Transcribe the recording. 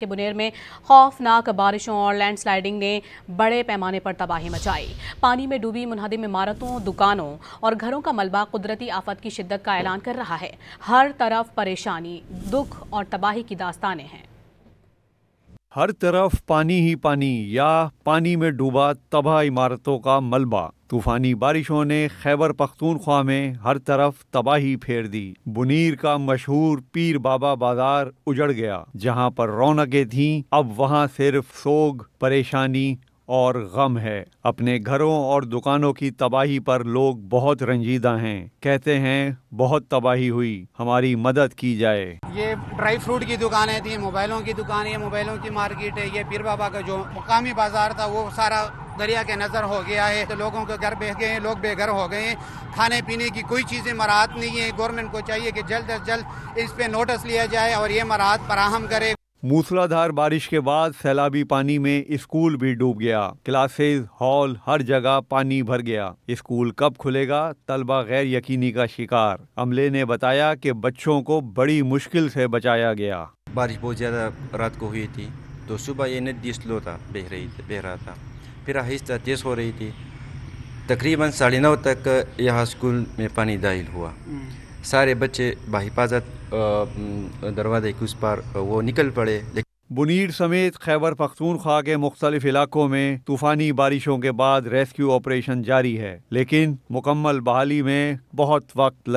کہ بنیر میں خوفناک بارشوں اور لینڈ سلائیڈنگ نے بڑے پیمانے پر تباہی مچائی۔ پانی میں ڈوبی منہدم عمارتوں، دکانوں اور گھروں کا ملبہ قدرتی آفت کی شدت کا اعلان کر رہا ہے۔ ہر طرف پریشانی، دکھ اور تباہی کی داستانیں ہیں۔ ہر طرف پانی ہی پانی یا پانی میں ڈوبا تباہ عمارتوں کا ملبہ۔ طوفانی بارشوں نے خیبر پختونخوا میں ہر طرف تباہی پھیر دی۔ بنیر کا مشہور پیر بابا بازار اجڑ گیا۔ جہاں پر رونقیں تھیں اب وہاں صرف سوگ، پریشانی اور غم ہے۔ اپنے گھروں اور دکانوں کی تباہی پر لوگ بہت رنجیدہ ہیں۔ کہتے ہیں بہت تباہی ہوئی، ہماری مدد کی جائے۔ یہ ڈرائی فروٹ کی دکانیں تھیں، موبائلوں کی دکان ہے، موبائلوں کی مارکیٹ ہے۔ یہ پیر بابا کا جو مقامی بازار تھا وہ سارا دریا کے نظر ہو گیا ہے۔ تو لوگوں کے گھر بہ گئے ہیں، لوگ بے گھر ہو گئے ہیں۔ کھانے پینے کی کوئی چیزیں مراعات نہیں ہے۔ گورنمنٹ کو چاہیے کہ جلد از جلد اس پہ نوٹس لیا جائے اور یہ مراعات فراہم کرے۔ موسلادھار بارش کے بعد سیلابی پانی میں اسکول بھی ڈوب گیا۔ کلاسز، ہال، ہر جگہ پانی بھر گیا۔ اسکول کب کھلے گا؟ طلبہ غیر یقینی کا شکار۔ عملے نے بتایا کہ بچوں کو بڑی مشکل سے بچایا گیا۔ بارش بہت زیادہ رات کو ہوئی تھی تو صبح یہ ندی سلو تھا، بہہ رہا تھا، پھر آہستہ تیز ہو رہی تھی۔ تقریباً 9:30 تک یہاں اسکول میں پانی داخل ہوا۔ سارے بچے بحفاظت دروازے کے اس پار وہ نکل پڑے۔ بنیر سمیت خیبر پختونخوا کے مختلف علاقوں میں طوفانی بارشوں کے بعد ریسکیو آپریشن جاری ہے، لیکن مکمل بحالی میں بہت وقت